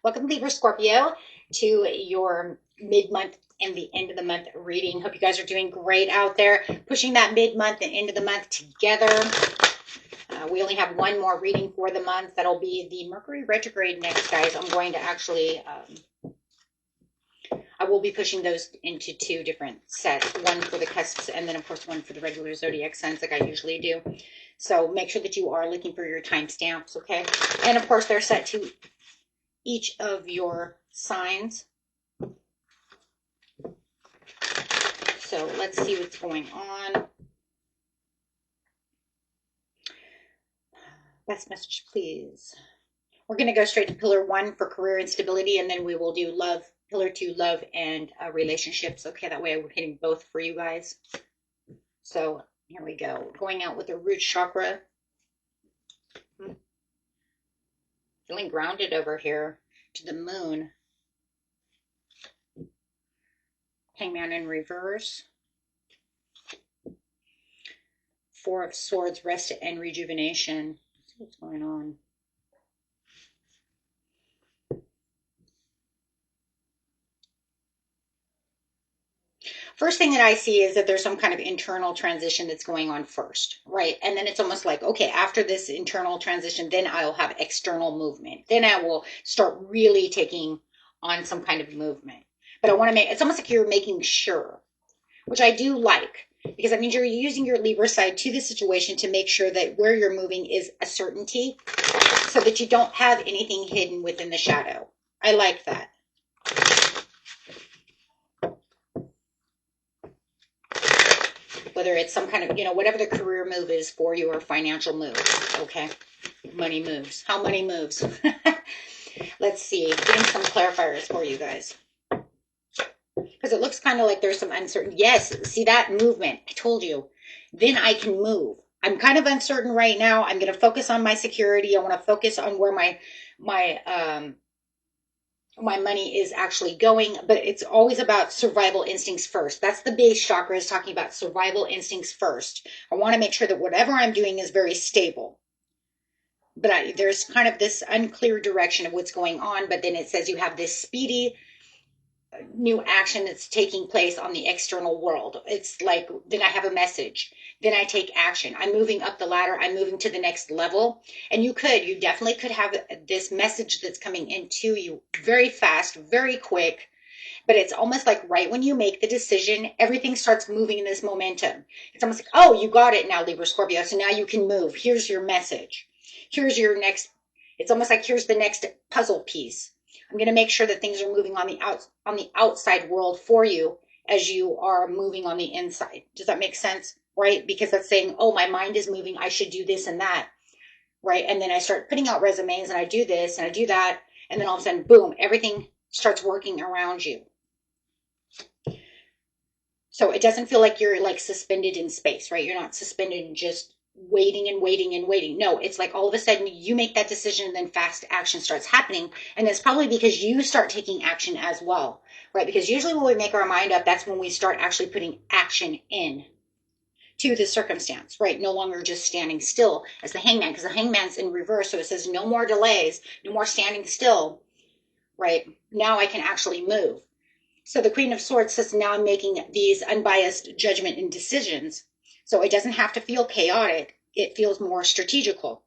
Welcome, Libra Scorpio, to your mid-month and the end of the month reading. Hope you guys are doing great out there, pushing that mid-month and end of the month together. We only have one more reading for the month. That'll be the Mercury retrograde next, guys. I'm going to actually, I will be pushing those into two different sets. One for the cusps and then, of course, one for the regular zodiac signs like I usually do. So make sure that you are looking for your timestamps, okay? And, of course, they're set to each of your signs. So let's see what's going on. Best message, please. We're going to go straight to pillar 1 for career and stability, and then we will do love, pillar 2, love and relationships. Okay, that way we're hitting both for you guys. So here we go. Going out with the root chakra. Feeling grounded over here to the moon. Hangman in reverse. Four of Swords, rest and rejuvenation. Let's see what's going on. First thing that I see is that there's some kind of internal transition that's going on first, right? And then it's almost like, okay, after this internal transition, then I'll have external movement. Then I will start really taking on some kind of movement. But I want to make, it's almost like you're making sure, which I do like, because that means you're using your Libra side to the situation to make sure that where you're moving is a certainty so that you don't have anything hidden within the shadow. I like that. Whether it's some kind of, whatever the career move is for you or financial move, okay? Money moves. How money moves. Let's see. Getting some clarifiers for you guys. Because it looks kind of like there's some uncertainty. Yes, see that movement. I told you. Then I can move. I'm kind of uncertain right now. I'm going to focus on my security. I want to focus on where my money is actually going, but it's always about survival instincts first. That's the base chakra, is talking about survival instincts first. I want to make sure that whatever I'm doing is very stable. But there's kind of this unclear direction of what's going on, but then it says you have this speedy new action that's taking place on the external world. It's like, then I have a message. Then I take action. I'm moving up the ladder. I'm moving to the next level. And you definitely could have this message that's coming into you very fast, very quick. But it's almost like right when you make the decision, everything starts moving in this momentum. It's almost like, oh, you got it now, Libra Scorpio. So now you can move. Here's your message. Here's your next, it's almost like here's the next puzzle piece. I'm going to make sure that things are moving on the outside world for you as you are moving on the inside. Does that make sense? Right? Because that's saying, oh, my mind is moving. I should do this and that. Right? And then I start putting out resumes and I do this and I do that. And then all of a sudden, boom, everything starts working around you. So it doesn't feel like you're like suspended in space, right? You're not suspended and just waiting and waiting and waiting. No, it's like all of a sudden you make that decision and then fast action starts happening. And it's probably because you start taking action as well, right? Because usually when we make our mind up, that's when we start actually putting action in to the circumstance, right? No longer just standing still as the hangman, because the hangman's in reverse. So it says no more delays, no more standing still, right? Now I can actually move. So the Queen of Swords says now I'm making these unbiased judgment and decisions. So it doesn't have to feel chaotic. It feels more strategical.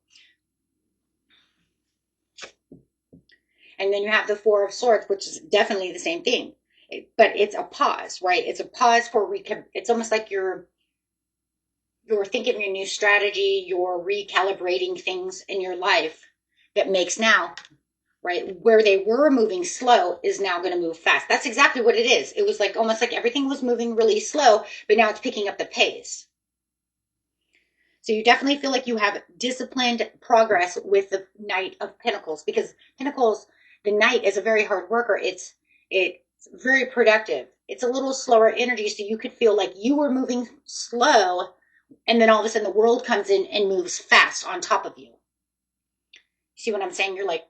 And then you have the Four of Swords, which is definitely the same thing. But it's a pause, right? It's a pause for it's almost like you're thinking a new strategy. You're recalibrating things in your life that makes now, right, where they were moving slow is now going to move fast. That's exactly what it is. It was like almost like everything was moving really slow, but now it's picking up the pace. So you definitely feel like you have disciplined progress with the Knight of Pentacles, because Pentacles, the Knight, is a very hard worker. It's very productive. It's a little slower energy, so you could feel like you were moving slow, and then all of a sudden the world comes in and moves fast on top of you. See what I'm saying? You're like,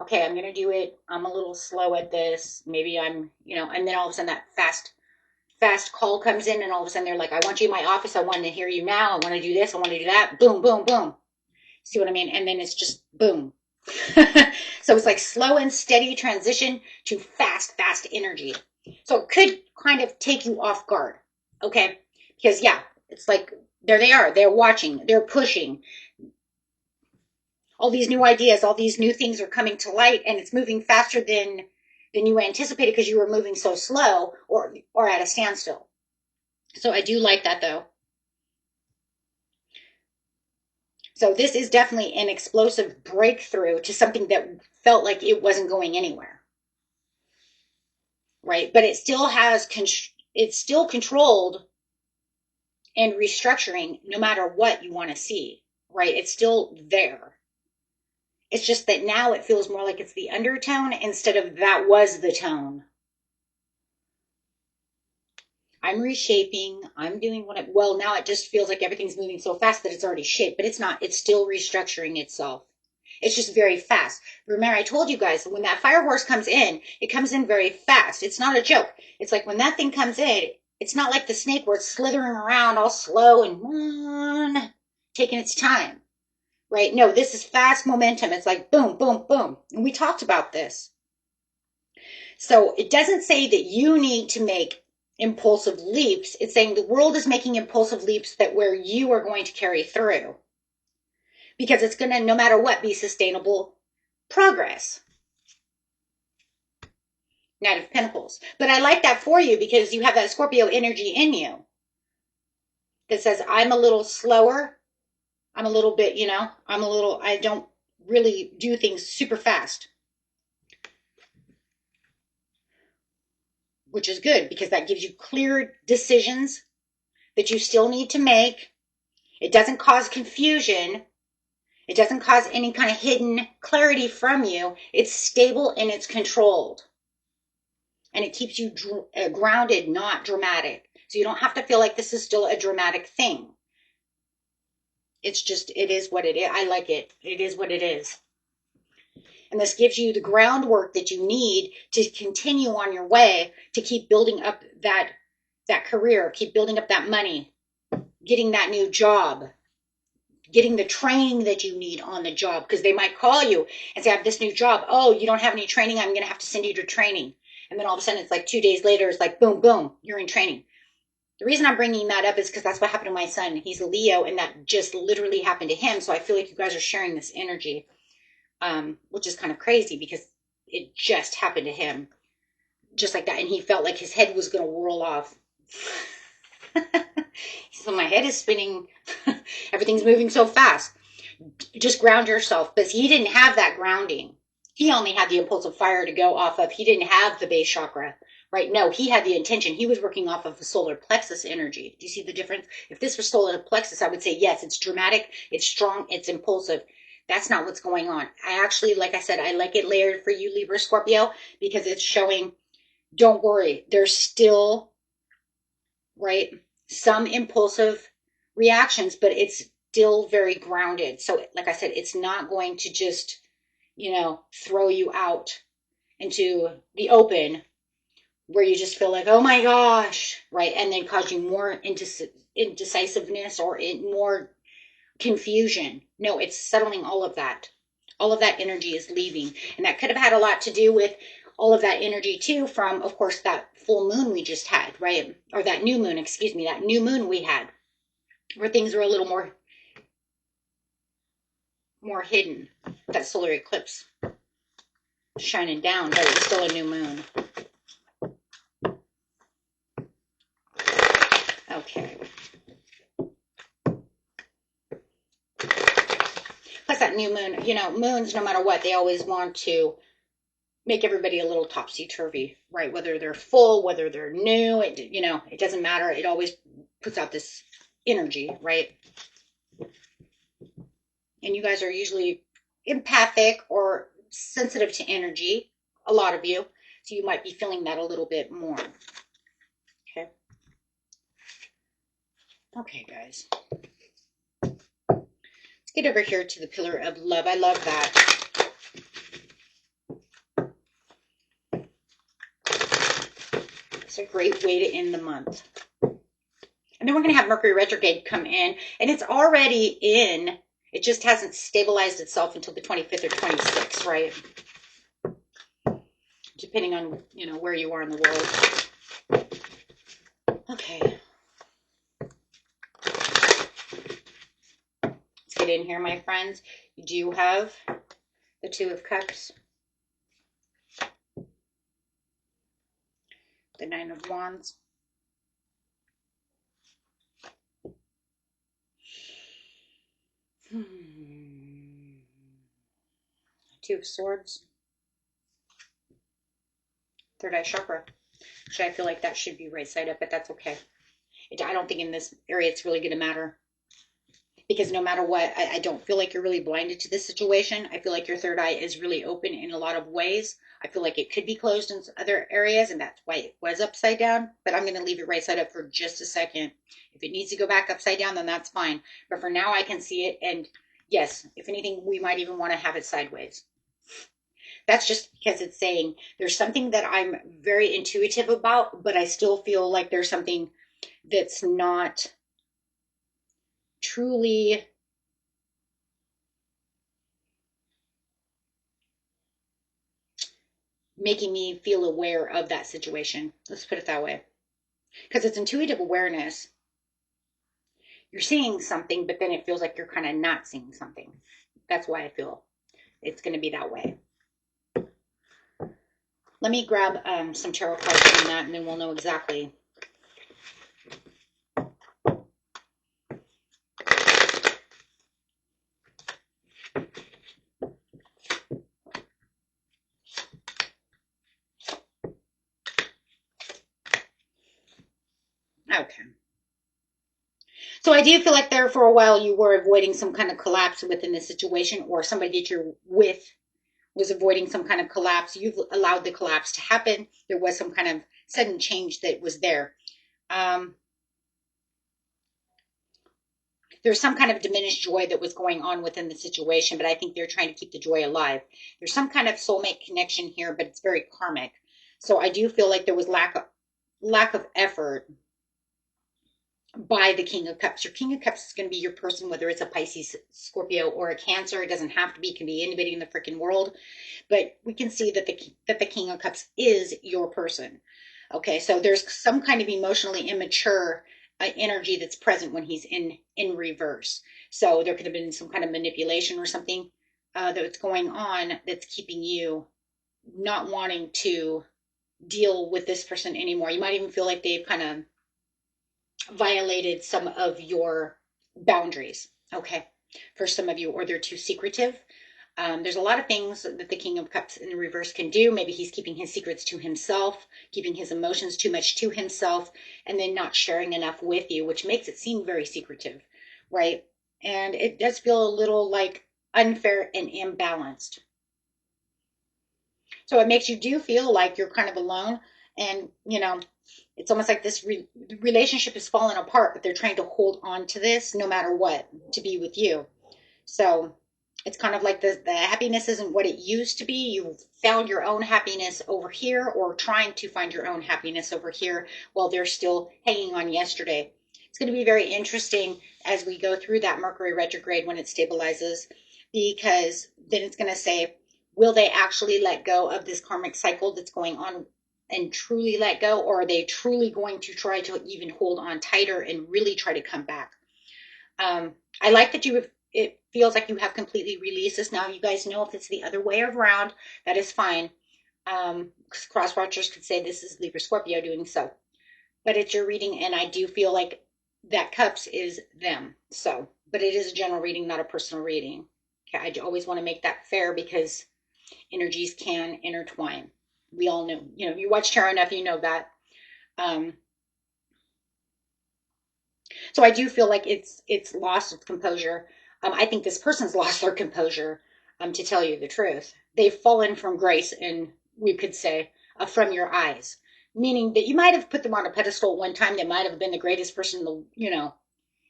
okay, I'm going to do it. I'm a little slow at this. Maybe I'm, and then all of a sudden that fast call comes in, and all of a sudden they're like, I want you in my office. I want to hear you now. I want to do this. I want to do that. Boom, boom, boom. See what I mean? And then it's just boom, So it's like slow and steady transition to fast, fast energy. So it could kind of take you off guard. Okay. Because yeah, it's like there they are. They're watching, they're pushing. All these new ideas, all these new things are coming to light, and it's moving faster than you anticipated because you were moving so slow or at a standstill. So I do like that though. So this is definitely an explosive breakthrough to something that felt like it wasn't going anywhere, right? But it still has it's still controlled and restructuring no matter what you want to see, right? It's still there. It's just that now it feels more like it's the undertone instead of that was the tone. I'm reshaping. I'm doing well, now it just feels like everything's moving so fast that it's already shaped, but it's not. It's still restructuring itself. It's just very fast. Remember, I told you guys when that fire horse comes in, it comes in very fast. It's not a joke. It's like when that thing comes in, it's not like the snake where it's slithering around all slow and taking its time, right? No, this is fast momentum. It's like boom, boom, boom. And we talked about this. So it doesn't say that you need to make impulsive leaps. It's saying the world is making impulsive leaps that where you are going to carry through because it's going to, no matter what, be sustainable progress. Knight of Pentacles. But I like that for you because you have that Scorpio energy in you that says, I'm a little slower. I'm a little bit, I don't really do things super fast, which is good because that gives you clear decisions that you still need to make. It doesn't cause confusion. It doesn't cause any kind of hidden clarity from you. It's stable and it's controlled. And it keeps you grounded, not dramatic. So you don't have to feel like this is still a dramatic thing. It's just, it is what it is. I like it. It is what it is. And this gives you the groundwork that you need to continue on your way to keep building up that career, keep building up that money, getting that new job, getting the training that you need on the job, because they might call you and say, I have this new job. Oh, you don't have any training. I'm going to have to send you to training. And then all of a sudden it's like 2 days later, it's like, boom, boom, you're in training. The reason I'm bringing that up is because that's what happened to my son. He's a Leo, and that just literally happened to him. So I feel like you guys are sharing this energy, which is kind of crazy because it just happened to him just like that. And he felt like his head was going to whirl off. So my head is spinning. Everything's moving so fast. Just ground yourself, because he didn't have that grounding. He only had the impulsive fire to go off of. He didn't have the base chakra, right? No, he had the intention. He was working off of the solar plexus energy. Do you see the difference? If this was solar plexus, I would say, yes, it's dramatic, it's strong, it's impulsive. That's not what's going on. I actually, like I said, I like it layered for you, Libra, Scorpio, because it's showing, don't worry, there's still, right, some impulsive reactions, but it's still very grounded. So like I said, it's not going to just, throw you out into the open where you just feel like, oh my gosh, right? And then cause you more indecisiveness or more confusion. No, it's settling all of that. All of that energy is leaving. And that could have had a lot to do with all of that energy too from, of course, that full moon we just had, right? Or that new moon, that new moon we had, where things were a little more hidden. That solar eclipse shining down, but it was still a new moon. Okay. Plus that new moon, moons, no matter what, they always want to make everybody a little topsy-turvy, right? Whether they're full, whether they're new, it doesn't matter. It always puts out this energy, right? And you guys are usually empathic or sensitive to energy, a lot of you. So you might be feeling that a little bit more. Okay. Okay, guys. Let's get over here to the pillar of love. I love that. It's a great way to end the month. And then we're going to have Mercury retrograde come in, and it's already in It just hasn't stabilized itself until the 25th or 26th, right? Depending on, you know, where you are in the world. Okay. Let's get in here, my friends. You do have the Two of Cups, the Nine of Wands, Two of Swords, third eye chakra. Actually, I feel like that should be right side up, but that's okay. I don't think in this area it's really going to matter. Because no matter what, I don't feel like you're really blinded to this situation. I feel like your third eye is really open in a lot of ways. I feel like it could be closed in other areas, and that's why it was upside down. But I'm going to leave it right side up for just a second. If it needs to go back upside down, then that's fine. But for now, I can see it. And yes, if anything, we might even want to have it sideways. That's just because it's saying there's something that I'm very intuitive about, but I still feel like there's something that's not truly making me feel aware of that situation. Let's put it that way. Because it's intuitive awareness. You're seeing something, but then it feels like you're kind of not seeing something. That's why I feel it's going to be that way. Let me grab some tarot cards from that, and then we'll know exactly. Okay. So I do feel like there for a while you were avoiding some kind of collapse within the situation, or somebody that you're with was avoiding some kind of collapse. You've allowed the collapse to happen. There was some kind of sudden change that was there. There's some kind of diminished joy that was going on within the situation, but I think they're trying to keep the joy alive. There's some kind of soulmate connection here, but it's very karmic. So I do feel like there was lack of effort by the King of Cups. Your King of Cups is going to be your person, whether it's a Pisces, Scorpio, or a Cancer. It doesn't have to be. It can be anybody in the freaking world. But we can see that the King of Cups is your person. Okay, so there's some kind of emotionally immature energy that's present when he's in reverse. So there could have been some kind of manipulation or something that's going on that's keeping you not wanting to deal with this person anymore. You might even feel like they've kind of violated some of your boundaries, okay, for some of you, or they're too secretive. There's a lot of things that the King of Cups in the reverse can do. Maybe he's keeping his secrets to himself, keeping his emotions too much to himself, and then not sharing enough with you, which makes it seem very secretive, right? And it does feel a little like unfair and imbalanced. So it makes you do feel like you're kind of alone. And, you know, it's almost like this relationship is falling apart, but they're trying to hold on to this no matter what to be with you. So it's kind of like the happiness isn't what it used to be. You've found your own happiness over here, or trying to find your own happiness over here, while they're still hanging on yesterday. It's going to be very interesting as we go through that Mercury retrograde when it stabilizes, because then it's going to say, will they actually let go of this karmic cycle that's going on and truly let go, or are they truly going to try to even hold on tighter and really try to come back? I like that it feels like you have completely released this. Now you guys know if it's the other way around, that is fine. Cross watchers could say this is Libra Scorpio doing so, but it's your reading, and I do feel like that Cups is them. So, but it is a general reading, not a personal reading. Okay, I always want to make that fair because energies can intertwine. We all know, you know, you watch tarot enough, you know that. Um, so I do feel like it's loss of composure. I think this person's lost their composure. To tell you the truth, they've fallen from grace, and we could say from your eyes, meaning that you might have put them on a pedestal at one time. They might have been the greatest person, you know,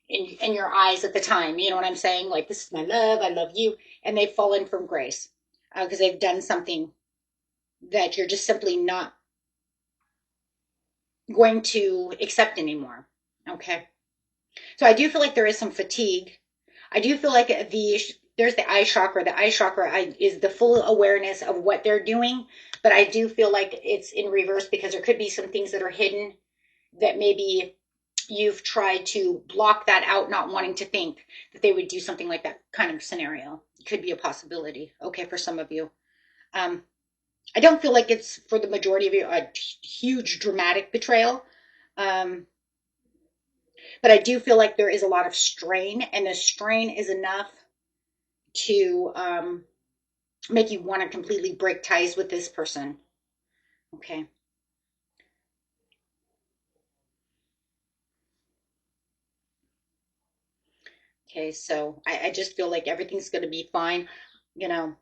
in your eyes at the time. You know what I'm saying? Like, this is my love. I love you, and they've fallen from grace because they've done something that you're just simply not going to accept anymore. Okay. So I do feel like there is some fatigue. I do feel like there's the eye chakra. The eye chakra is the full awareness of what they're doing, but I do feel like it's in reverse because there could be some things that are hidden that maybe you've tried to block that out, not wanting to think that they would do something like that kind of scenario. It could be a possibility. Okay, for some of you. Um, I don't feel like it's for the majority of you a huge dramatic betrayal. Um, but I do feel like there is a lot of strain, and the strain is enough to make you want to completely break ties with this person. Okay. Okay. So I just feel like everything's going to be fine. You know,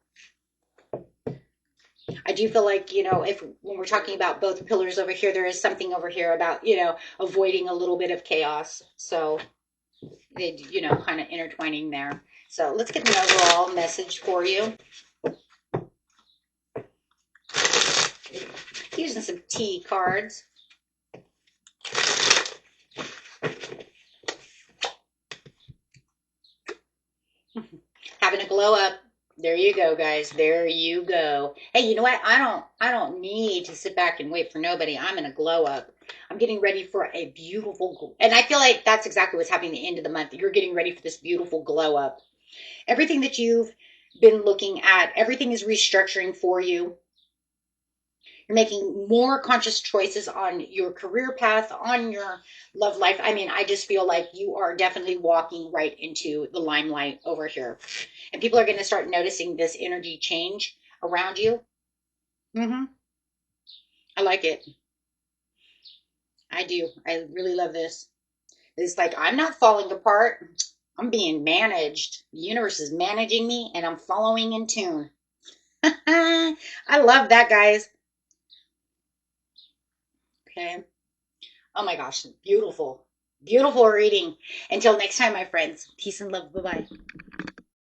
I do feel like, if when we're talking about both pillars over here, there is something over here about, avoiding a little bit of chaos. So they, kind of intertwining there. So let's get an overall message for you. Using some T cards. Having a glow up. There you go, guys. There you go. Hey, you know what? I don't need to sit back and wait for nobody. I'm in a glow up. I'm getting ready for a beautiful, and I feel like that's exactly what's happening at the end of the month. You're getting ready for this beautiful glow up. Everything that you've been looking at, everything is restructuring for you. You're making more conscious choices on your career path, on your love life. I mean, I just feel like you are definitely walking right into the limelight over here. And people are going to start noticing this energy change around you. Hmm. I like it. I do. I really love this. It's like I'm not falling apart. I'm being managed. The universe is managing me and I'm following in tune. I love that, guys. Okay. Oh my gosh, beautiful. Beautiful reading. Until next time, my friends. Peace and love. Bye bye.